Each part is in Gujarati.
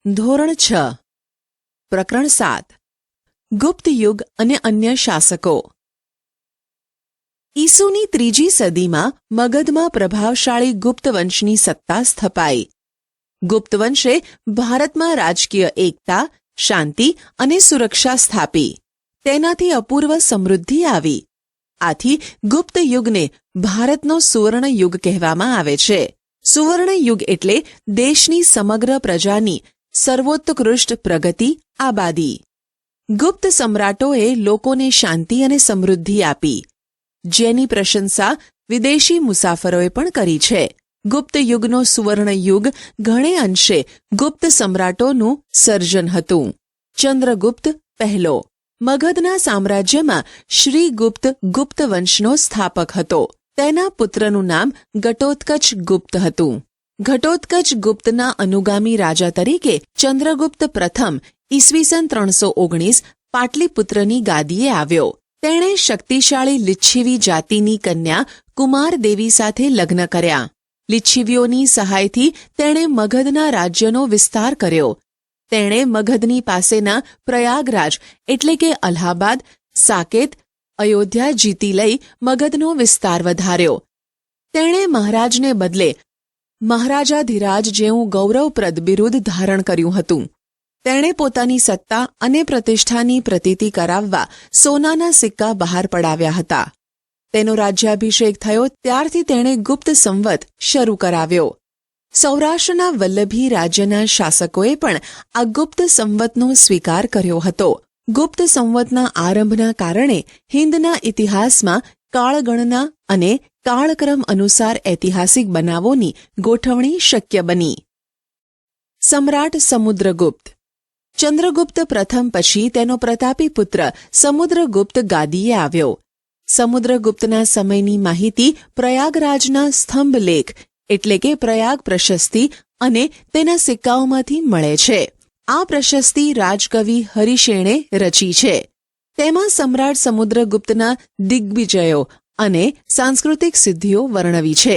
ધોરણ 6 પ્રકરણ 7 ગુપ્ત યુગ અને અન્ય શાસકો। ઈસુની 3જી સદીમાં મગધમાં પ્રભાવશાળી ગુપ્ત વંશની સત્તા સ્થપાઈ। ગુપ્ત વંશે ભારતમાં રાજકીય એકતા, શાંતિ અને સુરક્ષા સ્થાપી। તેનાથી અપૂર્વ સમૃદ્ધિ આવી। આથી ગુપ્ત યુગને ભારતનો સુવર્ણ યુગ કહેવામાં આવે છે। સુવર્ણ યુગ એટલે દેશની સમગ્ર પ્રજાની સર્વોત્કૃષ્ટ પ્રગતિ, આબાદી। ગુપ્ત સમ્રાટોએ લોકોને શાંતિ અને સમૃદ્ધિ આપી, જેની પ્રશંસા વિદેશી મુસાફરોએ પણ કરી છે। ગુપ્ત યુગનો સુવર્ણ યુગ ઘણે અંશે ગુપ્ત સમ્રાટોનું સર્જન હતું। ચંદ્રગુપ્ત પહેલો મગધના સામ્રાજ્યમાં શ્રીગુપ્ત ગુપ્ત વંશનો સ્થાપક હતો। તેના પુત્રનું નામ ઘટોત્કચ ગુપ્ત હતું। ઘટોત્કચ ગુપ્તના અનુગામી રાજા તરીકે ચંદ્રગુપ્ત પ્રથમ ઈસવીસન 319 પાટલીપુત્રની ગાદીએ આવ્યો। તેણે શક્તિશાળી લિચ્છવી જાતિની કન્યા કુમારદેવી સાથે લગ્ન કર્યા। લિચ્છવીઓની સહાયથી તેણે મગધના રાજ્યનો વિસ્તાર કર્યો। તેણે મગધની પાસેના પ્રયાગરાજ એટલે કે અલ્હાબાદ, સાકેત, અયોધ્યા જીતી લઈ મગધનો વિસ્તાર વધાર્યો। તેણે મહારાજને બદલે મહારાજાધિરાજ જેવું ગૌરવપ્રદ બિરુદ ધારણ કર્યું હતું। તેણે પોતાની સત્તા અને પ્રતિષ્ઠાની પ્રતીતિ કરાવવા સોનાના સિક્કા બહાર પડાવ્યા હતા। તેનો રાજ્યાભિષેક થયો ત્યારથી તેણે ગુપ્ત સંવત શરૂ કરાવ્યો। સૌરાષ્ટ્રના વલ્લભી રાજ્યના શાસકોએ પણ આ ગુપ્ત સંવતનો સ્વીકાર કર્યો હતો। ગુપ્ત સંવતના આરંભના કારણે હિંદના ઇતિહાસમાં કાળગણના અને કાળક્રમ અનુસાર ઐતિહાસિક બનાવોની ગોઠવણી શક્ય બની। સમ્રાટ સમુદ્રગુપ્ત ચંદ્રગુપ્ત પ્રથમ પછી તેનો પ્રતાપી પુત્ર સમુદ્રગુપ્ત ગાદીએ આવ્યો। સમુદ્રગુપ્તના સમયની માહિતી પ્રયાગરાજના સ્તંભલેખ એટલે કે પ્રયાગ પ્રશસ્તિ અને તેના સિક્કાઓમાંથી મળે છે। આ પ્રશસ્તિ રાજકવિ હરિશેણે રચી છે। તેમાં સમ્રાટ સમુદ્રગુપ્તના દિગ્વિજયો અને સાંસ્કૃતિક સિદ્ધિઓ વર્ણવી છે।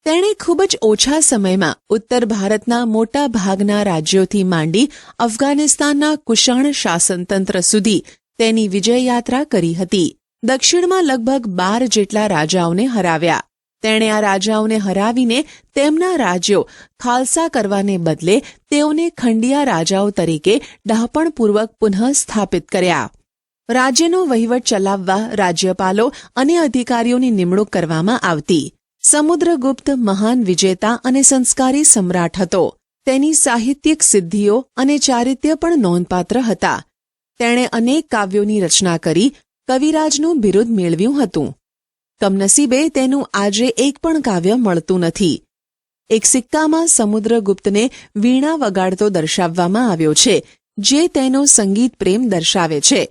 તેણે ખૂબ જ ઓછા સમયમાં ઉત્તર ભારતના મોટા ભાગના રાજ્યોથી માંડી અફઘાનિસ્તાનના કુષાણ શાસનતંત્ર સુધી તેની વિજયયાત્રા કરી હતી। દક્ષિણમાં લગભગ 12 જેટલા રાજાઓને હરાવ્યા। તેણે આ રાજાઓને હરાવીને તેમના રાજ્યો ખાલસા કરવાને બદલે તેઓને ખંડિયા રાજાઓ તરીકે ડહાપણપૂર્વક પુનઃ સ્થાપિત કર્યા। રાજ્યનો વહીવટ ચલાવવા રાજ્યપાલો અને અધિકારીઓની નિમણૂક કરવામાં આવતી। સમુદ્રગુપ્ત મહાન વિજેતા અને સંસ્કારી સમ્રાટ હતો। તેની સાહિત્યિક સિદ્ધિઓ અને ચારિત્ર્ય પણ નોંધપાત્ર હતા। તેણે અનેક કાવ્યોની રચના કરી કવિરાજનું બિરુદ મેળવ્યું હતું। કમનસીબે તેનું આજે એક પણ કાવ્ય મળતું નથી। એક સિક્કામાં સમુદ્રગુપ્તને વીણા વગાડતો દર્શાવવામાં આવ્યો છે, જે તેનો સંગીત પ્રેમ દર્શાવે છે।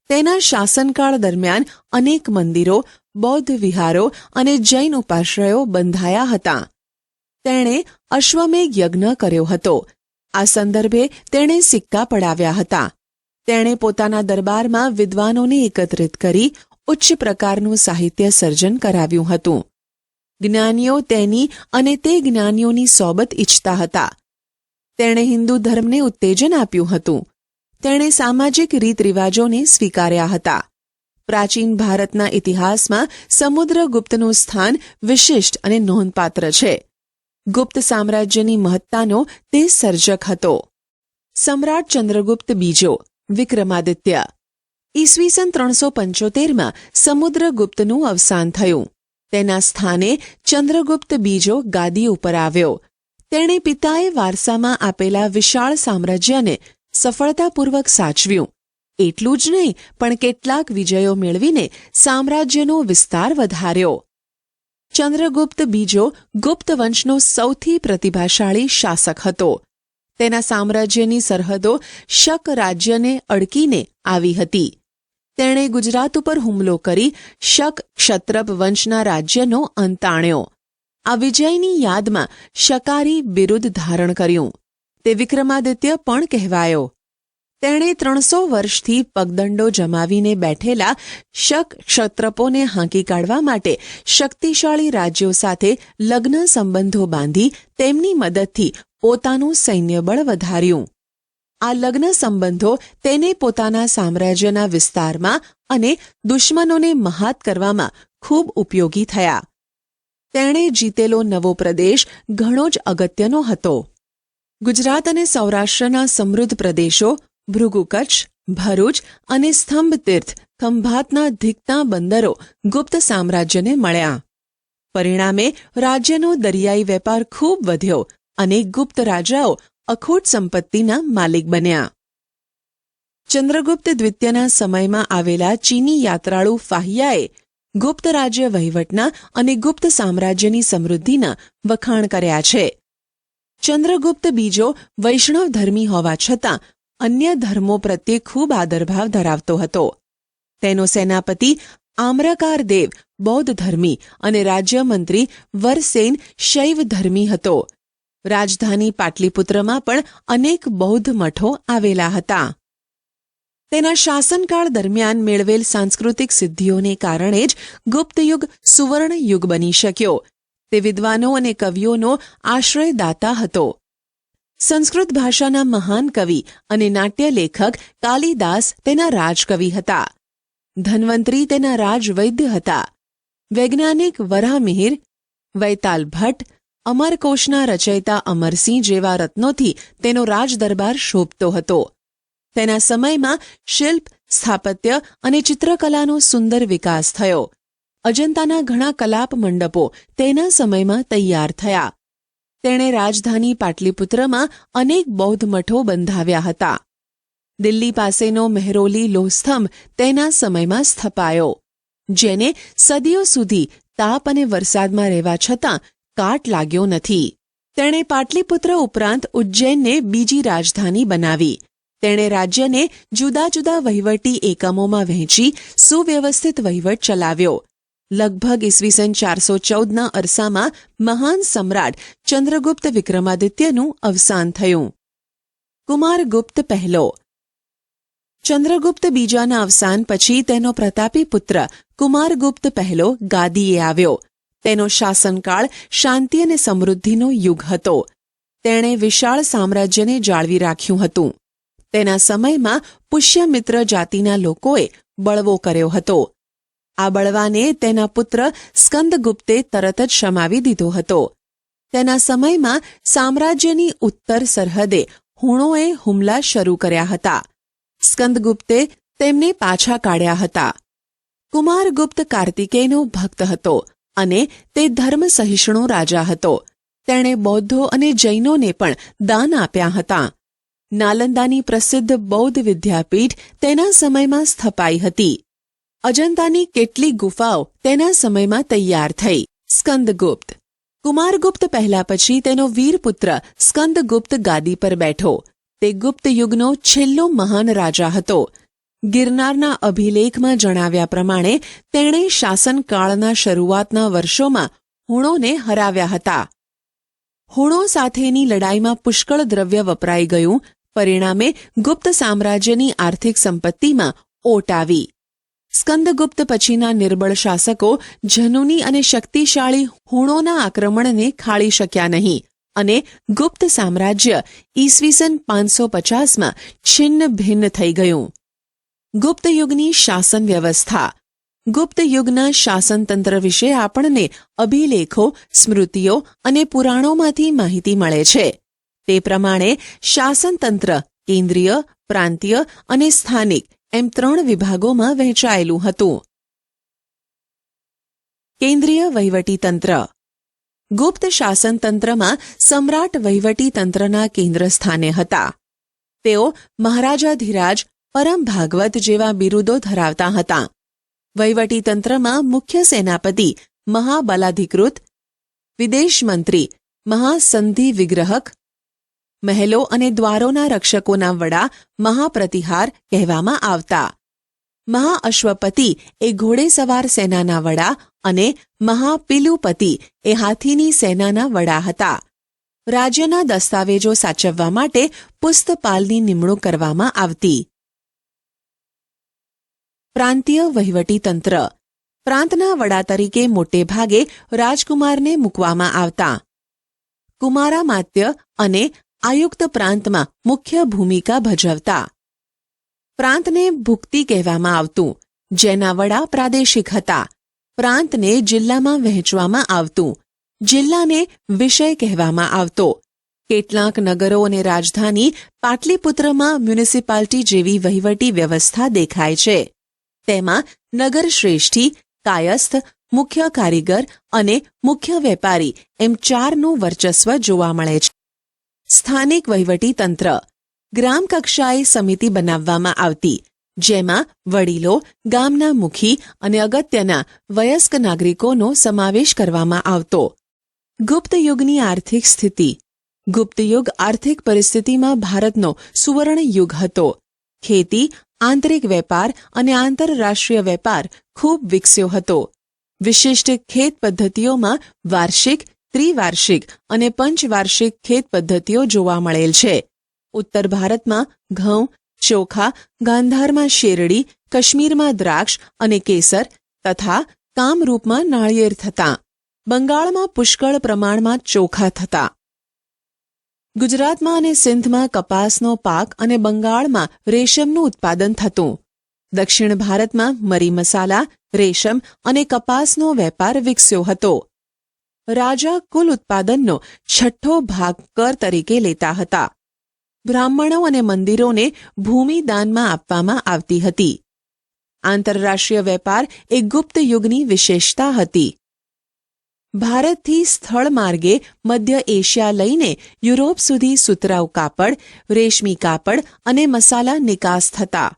તેના શાસનકાળ દરમિયાન અનેક મંદિરો, બૌદ્ધ વિહારો અને જૈન ઉપાશ્રયો બંધાયા હતા। તેણે અશ્વમેઘ યજ્ઞ કર્યો હતો। આ સંદર્ભે તેણે સિક્કા પડાવ્યા હતા। તેણે પોતાના દરબારમાં વિદ્વાનોને એકત્રિત કરી ઉચ્ચ પ્રકારનું સાહિત્ય સર્જન કરાવ્યું હતું। જ્ઞાનીઓ તેની અને તે જ્ઞાનીઓની સોબત ઈચ્છતા હતા। તેણે હિન્દુ ધર્મને ઉત્તેજન આપ્યું હતું। તેણે સામાજિક રીતરિવાજોને સ્વીકાર્યા હતા। પ્રાચીન ભારતના ઇતિહાસમાં સમુદ્રગુપ્તનું સ્થાન વિશિષ્ટ અને નોંધપાત્ર છે। ગુપ્ત સામ્રાજ્યની મહત્તાનો તે સર્જક હતો। સમ્રાટ ચંદ્રગુપ્ત બીજો વિક્રમાદિત્ય ઈસવીસન 375માં સમુદ્રગુપ્તનું અવસાન થયું। તેના સ્થાને ચંદ્રગુપ્ત બીજો ગાદી ઉપર આવ્યો। તેણે પિતાએ વારસામાં આપેલા વિશાળ સામ્રાજ્યને સફળતાપૂર્વક સાચવ્યું। એટલું જ નહીં, પણ કેટલાક વિજયો મેળવીને સામ્રાજ્યનો વિસ્તાર વધાર્યો। ચંદ્રગુપ્ત બીજો ગુપ્ત વંશનો સૌથી પ્રતિભાશાળી શાસક હતો। તેના સામ્રાજ્યની સરહદો શક રાજ્યને અડકીને આવી હતી। તેણે ગુજરાત ઉપર હુમલો કરી શક ક્ષત્રપ વંશના રાજ્યનો અંત આણ્યો। આ વિજયની યાદમાં શકારી બિરુદ ધારણ કર્યું। તે વિક્રમાદિત્ય પણ કહેવાયો। તેણે 300 વર્ષથી પગદંડો જમાવીને બેઠેલા શક ક્ષત્રપોને હાંકી કાઢવા માટે શક્તિશાળી રાજ્યો સાથે લગ્ન સંબંધો બાંધી તેમની મદદથી પોતાનું સૈન્યબળ વધાર્યું। આ લગ્ન સંબંધો તેને પોતાના સામ્રાજ્યના વિસ્તારમાં અને દુશ્મનોને મહાત કરવામાં ખૂબ ઉપયોગી થયા. તેણે જીતેલો નવો પ્રદેશ ઘણો જ અગત્યનો હતો. ગુજરાત અને સૌરાષ્ટ્રના સમૃદ્ધ પ્રદેશો ભૃગુ કચ્છ, ભરૂચ અને સ્તંભ તીર્થ ખંભાતના ધીકતા બંદરો ગુપ્ત સામ્રાજ્યને મળ્યા. પરિણામે રાજ્યનો દરિયાઈ વેપાર ખૂબ વધ્યો અને ગુપ્ત રાજાઓ અખૂટ સંપત્તિના માલિક બન્યા. ચંદ્રગુપ્ત દ્વિતીયના સમયમાં આવેલા ચીની યાત્રાળુ ફાહિયાએ ગુપ્ત રાજ્ય વહીવટના અને ગુપ્ત સામ્રાજ્યની સમૃદ્ધિના વખાણ કર્યા છે. ચંદ્રગુપ્ત બીજો વૈષ્ણવ ધર્મી હોવા છતાં અન્ય ધર્મો પ્રત્યે ખૂબ આદરભાવ ધરાવતો હતો. તેનો સેનાપતિ આમ્રકાર દેવ બૌદ્ધ ધર્મી અને રાજ્યમંત્રી વરસેન શૈવ ધર્મી હતો. રાજધાની પાટલીપુત્રમાં પણ અનેક બૌદ્ધ મઠો આવેલા હતા. તેના શાસનકાળ દરમિયાન મેળવેલ સાંસ્કૃતિક સિદ્ધિઓને કારણે જ ગુપ્તયુગ સુવર્ણ યુગ બની શક્યો. તે વિદ્વાનો અને કવિઓનો આશ્રયદાતા હતો. સંસ્કૃત ભાષાના મહાન કવિ અને નાટ્ય લેખક કાલિદાસ તેના રાજકવિ હતા. ધન્વંતરી તેના રાજવૈદ્ય હતા. વૈજ્ઞાનિક વરાહમિહિર, વૈતાલ ભટ્ટ, અમરકોશના રચયિતા અમરસિંહ જેવા રત્નોથી તેનો રાજદરબાર શોભતો હતો. તેના સમયમાં શિલ્પ, સ્થાપત્ય અને ચિત્રકલાનો સુંદર વિકાસ થયો. અજંતાના ઘણા કલાપ મંડપો તેના સમયમાં તૈયાર થયા. તેણે રાજધાની પાટલીપુત્રમાં અનેક બૌદ્ધ મઠો બંધાવ્યા હતા. દિલ્હી પાસેનો મહેરોલી લોહસ્તંભ તેના સમયમાં સ્થપાયો, જેને સદીઓ સુધી તાપ અને વરસાદમાં રહેવા છતાં કાટ લાગ્યો નથી. તેણે પાટલીપુત્ર ઉપરાંત ઉજ્જૈનને બીજી રાજધાની બનાવી. તેણે રાજ્યને જુદા જુદા વહીવટી એકમોમાં વહેંચી સુવ્યવસ્થિત વહીવટ ચલાવ્યો. લગભગ ઈસવીસન 414ના અરસામાં મહાન સમ્રાટ ચંદ્રગુપ્ત વિક્રમાદિત્યનું અવસાન થયું. કુમારગુપ્ત પહેલો. ચંદ્રગુપ્ત બીજાના અવસાન પછી તેનો પ્રતાપી પુત્ર કુમારગુપ્ત પહેલો ગાદીએ આવ્યો. તેનો શાસનકાળ શાંતિ અને સમૃદ્ધિનો યુગ હતો. તેણે વિશાળ સામ્રાજ્યને જાળવી રાખ્યું હતું. તેના સમયમાં પુષ્યમિત્ર જાતિના લોકોએ બળવો કર્યો હતો. આ બળવાને તેના પુત્ર સ્કંદગુપ્તે તરત જ શમાવી દીધો હતો. તેના સમયમાં સામ્રાજ્યની ઉત્તર સરહદે હુણોએ હુમલા શરૂ કર્યા હતા. સ્કંદગુપ્તે તેમને પાછા કાઢ્યા હતા. કુમારગુપ્ત કાર્તિકેયનો ભક્ત હતો અને તે ધર્મસહિષ્ણુ રાજા હતો. તેણે બૌદ્ધો અને જૈનોને પણ દાન આપ્યા હતા. નાલંદાની પ્રસિદ્ધ બૌદ્ધ વિદ્યાપીઠ તેના સમયમાં સ્થપાઈ હતી. અજંતાની કેટલીક ગુફાઓ તેના સમયમાં તૈયાર થઈ. સ્કંદગુપ્ત. કુમારગુપ્ત પહેલા પછી તેનો વીરપુત્ર સ્કંદગુપ્ત ગાદી પર બેઠો. તે ગુપ્ત યુગનો છેલ્લો મહાન રાજા હતો. ગિરનારના અભિલેખમાં જણાવ્યા પ્રમાણે તેણે શાસનકાળના શરૂઆતના વર્ષોમાં હુણોને હરાવ્યા હતા. હુણો સાથેની લડાઈમાં પુષ્કળ દ્રવ્ય વપરાઈ ગયું. પરિણામે ગુપ્ત સામ્રાજ્યની આર્થિક સંપત્તિમાં ઓટ આવી. સ્કંદગુપ્ત પછીના નિર્બળ શાસકો જનુની અને શક્તિશાળી હુણોના આક્રમણને ખાળી શક્યા નહીં અને ગુપ્ત સામ્રાજ્ય ઈસવીસન 550માં છિન્ન ભિન્ન થઈ ગયું. ગુપ્ત યુગની શાસન વ્યવસ્થા. ગુપ્ત યુગના શાસનતંત્ર વિશે આપણને અભિલેખો, સ્મૃતિઓ અને પુરાણોમાંથી માહિતી મળે છે. તે પ્રમાણે શાસનતંત્ર કેન્દ્રીય, પ્રાંતીય અને સ્થાનિક એમ 3 વિભાગોમાં વહેંચાયેલું હતું. કેન્દ્રીય વહીવટીતંત્ર. ગુપ્ત શાસનતંત્રમાં સમ્રાટ વહીવટીતંત્રના કેન્દ્ર સ્થાને હતા. તેઓ મહારાજાધિરાજ, પરમ ભાગવત જેવા બિરુદો ધરાવતા હતા. વહીવટીતંત્રમાં મુખ્ય સેનાપતિ મહાબલાધિકૃત, વિદેશ મંત્રી મહાસંધિ વિગ્રહક, મહેલો અને દ્વારોના રક્ષકોના વડા મહાપ્રતિહાર કહેવામાં આવતા. મહાઅશ્વપતિ એ ઘોડેસવાર સેનાના વડા અને મહાપિલુપતિ એ હાથીની સેનાના વડા હતા. રાજ્યના દસ્તાવેજો સાચવવા માટે પુસ્તપાલની નિમણૂક કરવામાં આવતી. પ્રાંતીય વહીવટીતંત્ર. પ્રાંતના વડા તરીકે મોટે ભાગે રાજકુમારને મૂકવામાં આવતા. કુમારામાત્ય અને આયુક્ત પ્રાંતમાં મુખ્ય ભૂમિકા ભજવતા. પ્રાંતને ભુક્તિ કહેવામાં આવતું, જેના વડા પ્રાદેશિક હતા. પ્રાંતને જિલ્લામાં વહેંચવામાં આવતું. જિલ્લાને વિષય કહેવામાં આવતો. કેટલાક નગરો અને રાજધાની પાટલીપુત્રમાં મ્યુનિસિપાલિટી જેવી વહીવટી વ્યવસ્થા દેખાય છે. તેમાં નગર શ્રેષ્ઠી, કાયસ્થ, મુખ્ય કારીગર અને મુખ્ય વેપારી એમ 4નું વર્ચસ્વ જોવા મળે છે. સ્થાનિક વહીવટી તંત્ર. ગ્રામ કક્ષાએ સમિતિ બનાવવામાં આવતી, જેમાં વડીલો, ગામના મુખી અને અગત્યના વયસ્ક નાગરિકોનો સમાવેશ કરવામાં આવતો. ગુપ્ત યુગની આર્થિક સ્થિતિ. ગુપ્ત યુગ આર્થિક પરિસ્થિતિમાં ભારતનો સુવર્ણ યુગ હતો. ખેતી, આંતરિક વેપાર અને આંતરરાષ્ટ્રીય વેપાર ખૂબ વિકસ્યો હતો. વિશિષ્ટ ખેત પદ્ધતિઓમાં વાર્ષિક, ત્રિવાર્ષિક અને પંચવાર્ષિક ખેત પદ્ધતિઓ જોવા મળેલ છે. ઉત્તર ભારતમાં ઘઉં, ચોખા, ગાંધારમાં શેરડી, કાશ્મીરમાં દ્રાક્ષ અને કેસર તથા કામરૂપમાં નાળિયેર થતાં. બંગાળમાં પુષ્કળ પ્રમાણમાં ચોખા થતા. ગુજરાતમાં અને સિંધમાં કપાસનો પાક અને બંગાળમાં રેશમનું ઉત્પાદન થતું. દક્ષિણ ભારતમાં મરી મસાલા, રેશમ અને કપાસનો વેપાર વિકસ્યો હતો. રાજા કુલ ઉત્પાદનનો 6ઠ્ઠો ભાગ કર તરીકે લેતા હતા. બ્રાહ્મણો અને મંદિરોને ભૂમિ દાનમાં આપવામાં આવતી હતી. આંતરરાષ્ટ્રીય વેપાર એ ગુપ્ત યુગની વિશેષતા હતી. ભારતથી સ્થળ માર્ગે મધ્ય એશિયા લઈને યુરોપ સુધી સુતરાઉ કાપડ, રેશમી કાપડ અને મસાલા નિકાસ થતા.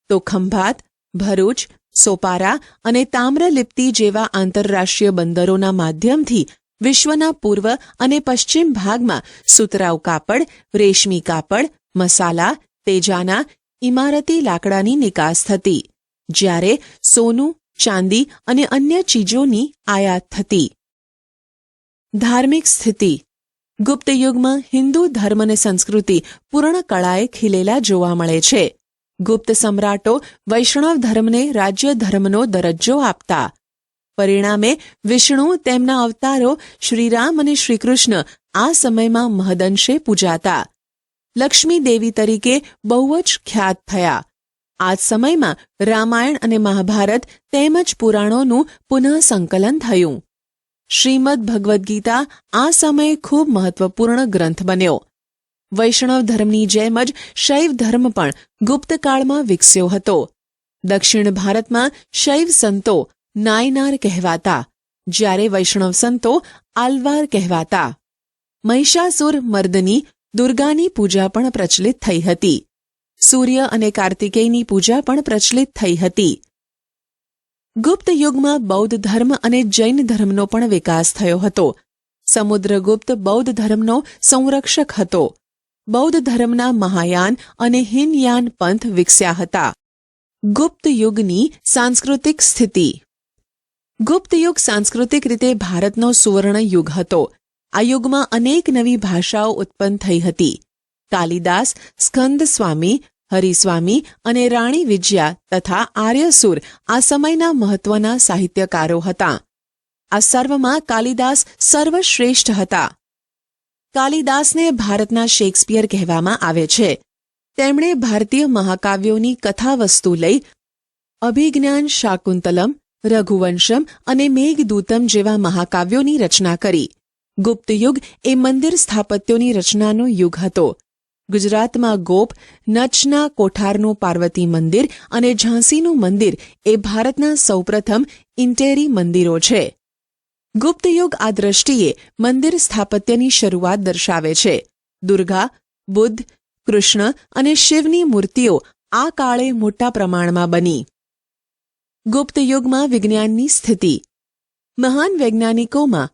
તો ખંભાત, ભરૂચ, સોપારા અને તામ્રલિપ્તિ જેવા આંતરરાષ્ટ્રીય બંદરોના માધ્યમથી વિશ્વના પૂર્વ અને પશ્ચિમ ભાગમાં સુતરાઉ કાપડ, રેશમી કાપડ, મસાલા, તેજાના, ઇમારતી લાકડાની નિકાસ થતી, જ્યારે સોનું, ચાંદી અને અન્ય ચીજોની આયાત થતી. ધાર્મિક સ્થિતિ. ગુપ્ત યુગમાં હિન્દુ ધર્મ અને સંસ્કૃતિ પૂર્ણ કળાએ ખીલેલા જોવા મળે છે. ગુપ્ત સમ્રાટો વૈષ્ણવ ધર્મને રાજ્ય ધર્મનો દરજ્જો આપતા. પરિણામે વિષ્ણુ, તેમના અવતારો શ્રીરામ અને શ્રીકૃષ્ણ આ સમયમાં મહદંશે પૂજાતા. લક્ષ્મી દેવી તરીકે બહુ જ ખ્યાત થયા. આ જ સમયમાં રામાયણ અને મહાભારત તેમજ પુરાણોનું પુનઃસંકલન થયું. શ્રીમદ ભગવદ્ ગીતા આ સમયે ખૂબ મહત્વપૂર્ણ ગ્રંથ બન્યો. વૈષ્ણવ ધર્મની જેમ જ શૈવ ધર્મ પણ ગુપ્તકાળમાં વિકસ્યો હતો. દક્ષિણ ભારતમાં શૈવ સંતો નાયનાર કહેવાતા, જ્યારે વૈષ્ણવ સંતો આલ્વાર કહેવાતા. મહિષાસુર મર્દની દુર્ગાની પૂજા પણ પ્રચલિત થઈ હતી. સૂર્ય અને કાર્તિકેયની પૂજા પણ પ્રચલિત થઈ હતી. ગુપ્ત યુગમાં બૌદ્ધ ધર્મ અને જૈન ધર્મનો પણ વિકાસ થયો હતો. સમુદ્રગુપ્ત બૌદ્ધ ધર્મનો સંરક્ષક હતો. બૌદ્ધ ધર્મના મહાયાન અને હિનયાન પંથ વિકસ્યા હતા. ગુપ્ત યુગની સાંસ્કૃતિક સ્થિતિ. ગુપ્ત યુગ સાંસ્કૃતિક રીતે ભારતનો સુવર્ણ યુગ હતો. આ યુગમાં અનેક નવી ભાષાઓ ઉત્પન્ન થઈ હતી. કાલિદાસ, સ્કંદ સ્વામી, હરિસ્વામી અને રાણી વિજયા તથા આર્યસુર આ સમયના મહત્વના સાહિત્યકારો હતા. આ સર્વમાં કાલિદાસ સર્વશ્રેષ્ઠ હતા. કાલિદાસને ભારતના શેક્સપિયર કહેવામાં આવે છે. તેમણે ભારતીય મહાકાવ્યોની કથાવસ્તુ લઈ અભિજ્ઞાન શાકુંતલમ, રઘુવંશમ અને મેઘદૂતમ જેવા મહાકાવ્યોની રચના કરી. ગુપ્ત યુગ એ મંદિર સ્થાપત્યોની રચનાનો યુગ હતો. ગુજરાતમાં ગોપ, નચના કોઠારનું પાર્વતી મંદિર અને ઝાંસીનું મંદિર એ ભારતના સૌપ્રથમ ઇન્ટેરી મંદિરો છે. ગુપ્ત યુગ આ દ્રષ્ટિએ મંદિર સ્થાપત્યની શરૂઆત દર્શાવે છે. દુર્ગા, બુદ્ધ, કૃષ્ણ અને શિવની મૂર્તિઓ આ કાળે મોટા પ્રમાણમાં બની. ગુપ્ત યુગમાં વિજ્ઞાનની સ્થિતિ. મહાન વૈજ્ઞાનિકોમાં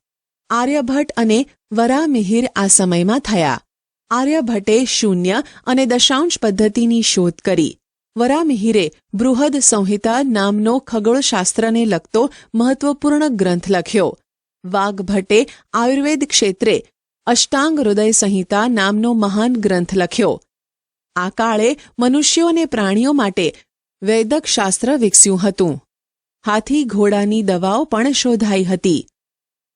આર્યભટ્ટ અને વરામિહિર આ સમયમાં થયા. આર્યભટ્ટે શૂન્ય અને દશાંશ પદ્ધતિની શોધ કરી. વરામિહિરે બૃહદ સંહિતા નામનો ખગોળશાસ્ત્રને લગતો મહત્વપૂર્ણ ગ્રંથ લખ્યો. વાઘભટ્ટે આયુર્વેદ ક્ષેત્રે અષ્ટાંગ હૃદય સંહિતા નામનો મહાન ગ્રંથ લખ્યો. આ કાળે મનુષ્યો અને પ્રાણીઓ માટે વૈદક શાસ્ત્ર વિકસ્યું હતું. હાથી ઘોડાની દવાઓ પણ શોધાઈ હતી.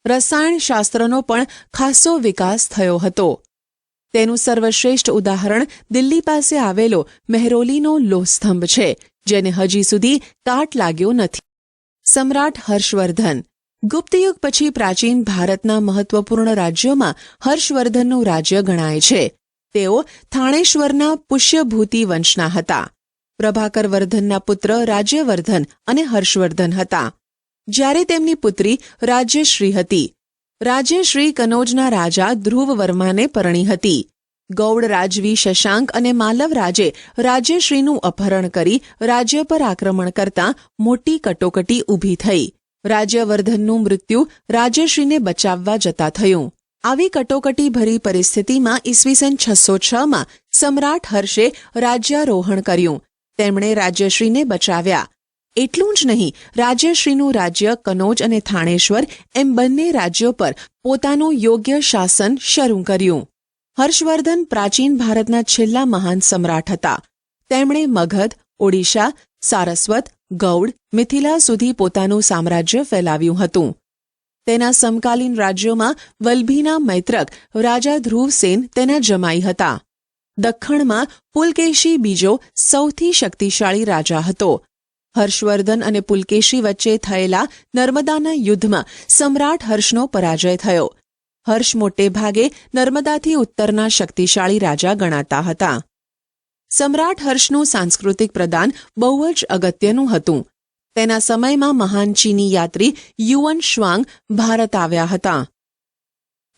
રસાયણશાસ્ત્રનો પણ ખાસો વિકાસ થયો હતો. તેનું સર્વશ્રેષ્ઠ ઉદાહરણ દિલ્હી પાસે આવેલો મહેરોલીનો લોહસ્તંભ છે, જેને હજી સુધી કાટ લાગ્યો નથી. સમ્રાટ હર્ષવર્ધન. ગુપ્તયુગ પછી પ્રાચીન ભારતના મહત્વપૂર્ણ રાજ્યોમાં હર્ષવર્ધનનું રાજ્ય ગણાય છે. તેઓ થાણેશ્વરના પુષ્યભૂતિ વંશના હતા. પ્રભાકર વર્ધનના પુત્ર રાજ્યવર્ધન અને હર્ષવર્ધન હતા. જ્યારે તેમની પુત્રી રાજ્યશ્રી હતી. રાજ્યશ્રી કનોજના રાજા ધ્રુવવર્માને પરણી હતી. ગૌડ રાજવી શશાંક અને માલવ રાજે રાજ્યશ્રીનું અપહરણ કરી રાજ્ય પર આક્રમણ કરતા મોટી કટોકટી ઊભી થઈ. રાજ્યવર્ધનનું મૃત્યુ રાજ્યશ્રીને બચાવવા જતા થયું. આવી કટોકટીભરી પરિસ્થિતિમાં ઈસવીસન 606માં સમ્રાટ હર્ષે રાજ્યારોહણ કર્યું. તેમણે રાજ્યશ્રીને બચાવ્યા. એટલું જ નહીં, રાજ્યશ્રીનું રાજ્ય કનોજ અને થાણેશ્વર એમ બંને રાજ્યો પર પોતાનું યોગ્ય શાસન શરૂ કર્યું. હર્ષવર્ધન પ્રાચીન ભારતના છેલ્લા મહાન સમ્રાટ હતા. તેમણે મગધ, ઓડિશા, સારસ્વત, ગૌડ, મિથિલા સુધી પોતાનું સામ્રાજ્ય ફેલાવ્યું હતું. તેના સમકાલીન રાજ્યોમાં વલ્ભીના મૈત્રક રાજા ધ્રુવસેન તેના જમાઈ હતા. દખ્ખણમાં પુલકેશી બીજો સૌથી શક્તિશાળી રાજા હતો. હર્ષવર્ધન અને પુલકેશી વચ્ચે થયેલા નર્મદાના યુદ્ધમાં સમ્રાટ હર્ષનો પરાજય થયો. હર્ષ મોટે ભાગે નર્મદાથી ઉત્તરના શક્તિશાળી રાજા ગણાતા હતા. સમ્રાટ હર્ષનું સાંસ્કૃતિક પ્રદાન બહુ જ અગત્યનું હતું. તેના સમયમાં મહાન ચીની યાત્રી યુઅન શ્વાંગ ભારત આવ્યા હતા.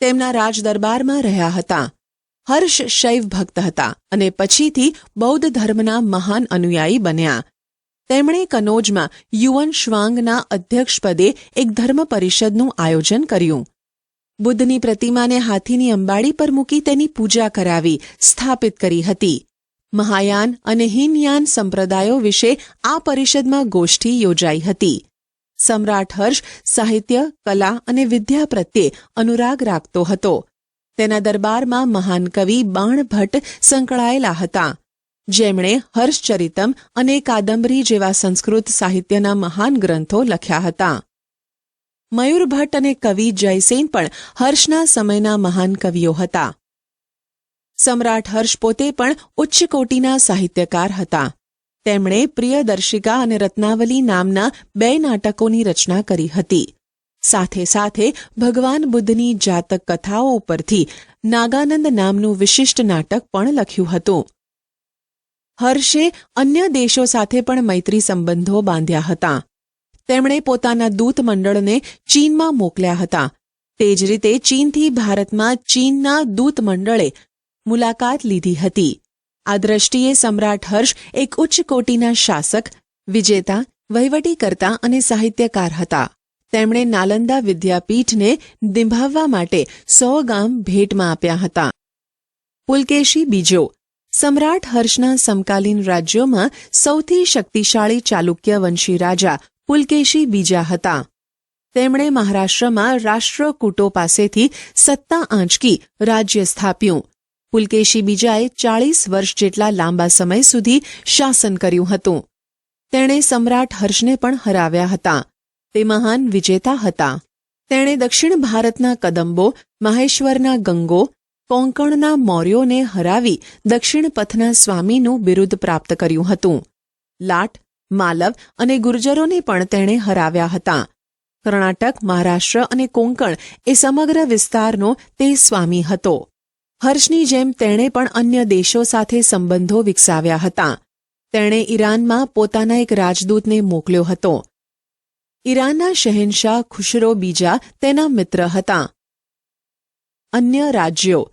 તેમના રાજદરબારમાં રહ્યા હતા. હર્ષ શૈવ ભક્ત હતા અને પછીથી બૌદ્ધ ધર્મના મહાન અનુયાયી બન્યા. તેમણે કનોજમાં યુઅન શ્વાંગના અધ્યક્ષપદે એક ધર્મ પરિષદનું આયોજન કર્યું. બુદ્ધની પ્રતિમાને હાથીની અંબાડી પર મૂકી તેની પૂજા કરાવી, સ્થાપિત કરી હતી. મહાયાન અને હીનયાન સંપ્રદાયો વિશે આ પરિષદમાં ગોષ્ઠી યોજાઈ હતી. સમ્રાટ હર્ષ સાહિત્ય, કલા અને વિદ્યા પ્રત્યે અનુરાગ રાખતો હતો. તેના દરબારમાં મહાન કવિ બાણભટ્ટ સંકળાયેલા હતા, જેમણે હર્ષચરિતમ અને કાદંબરી જેવા સંસ્કૃત સાહિત્યના મહાન ગ્રંથો લખ્યા હતા. મયુરભટ્ટ અને કવિ જયસેન પણ હર્ષના સમયના મહાન કવિઓ હતા. સમ્રાટ હર્ષ પોતે પણ ઉચ્ચ કોટીના સાહિત્યકાર હતા. તેમણે પ્રિયદર્શિકા અને રત્નાવલી નામના 2 નાટકોની રચના કરી હતી. સાથે સાથે ભગવાન બુદ્ધની જાતક કથાઓ પરથી નાગાનંદ નામનું વિશિષ્ટ નાટક પણ લખ્યું હતું. હર્ષે અન્ય દેશો સાથે પણ મૈત્રી સંબંધો બાંધ્યા હતા. તેમણે પોતાના દૂત મંડળને ચીનમાં મોકલ્યા હતા. તે જ રીતે ચીનથી ભારતમાં ચીનના દૂત મંડળે મુલાકાત લીધી હતી. આ દ્રષ્ટિએ સમ્રાટ હર્ષ એક ઉચ્ચ કોટીના શાસક, વિજેતા, વહીવટીકર્તા અને સાહિત્યકાર હતા. તેમણે નાલંદા વિદ્યાપીઠને નિભાવવા માટે 100 ગામ ભેટમાં આપ્યા હતા. પુલકેશી બીજો. સમ્રાટ હર્ષના સમકાલીન રાજ્યોમાં સૌથી શક્તિશાળી ચાલુક્ય વંશી રાજા પુલકેશી બીજા હતા. તેમણે મહારાષ્ટ્રમાં રાષ્ટ્રકૂટો પાસેથી સત્તા આંચકી રાજ્ય સ્થાપ્યું. પુલકેશી બીજાએ 40 વર્ષ જેટલા લાંબા સમય સુધી શાસન કર્યું હતું. તેણે સમ્રાટ હર્ષને પણ હરાવ્યા હતા. તે મહાન વિજેતા હતા. તેણે દક્ષિણ ભારતના કદંબો, માહેશ્વરના ગંગો, કોંકણના મૌર્યોને હરાવી દક્ષિણ પથના સ્વામીનું બિરુદ પ્રાપ્ત કર્યું હતું. લાટ, માલવ અને ગુર્જરોને પણ તેણે હરાવ્યા હતા. કર્ણાટક, મહારાષ્ટ્ર અને કોંકણ એ સમગ્ર વિસ્તારનો તે સ્વામી હતો. હર્ષની જેમ તેણે પણ અન્ય દેશો સાથે સંબંધો વિકસાવ્યા હતા. તેણે ઈરાનમાં પોતાના એક રાજદૂતને મોકલ્યો હતો. ઈરાનના શહેનશાહ ખુશરો બીજા તેના મિત્ર હતા. અન્ય રાજ્યો.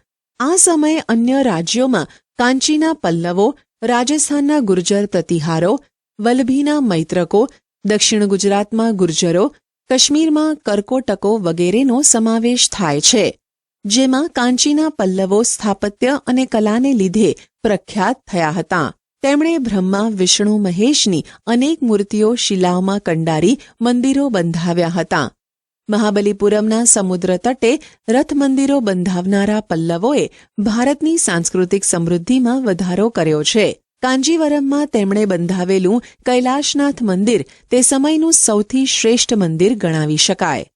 આ સમયે અન્ય રાજ્યોમાં કાંચીના પલ્લવો, રાજસ્થાનના ગુર્જર પ્રતિહારો, વલ્ભીના મૈત્રકો, દક્ષિણ ગુજરાતમાં ગુર્જરો, કાશ્મીરમાં કરકોટકો વગેરેનો સમાવેશ થાય છે, જેમાં કાંચીના પલ્લવો સ્થાપત્ય અને કલાને લીધે પ્રખ્યાત થયા હતા. તેમણે બ્રહ્મા, વિષ્ણુ, મહેશની અનેક મૂર્તિઓ શિલાઓમાં કંડારી મંદિરો બંધાવ્યા હતા. મહાબલીપુરમના સમુદ્ર તટે રથ મંદિરો બંધાવનારા પલ્લવોએ ભારતની સાંસ્કૃતિક સમૃદ્ધિમાં વધારો કર્યો છે. કાંજીવરમમાં તેમણે બંધાવેલું કૈલાશનાથ મંદિર તે સમયનું સૌથી શ્રેષ્ઠ મંદિર ગણાવી શકાય.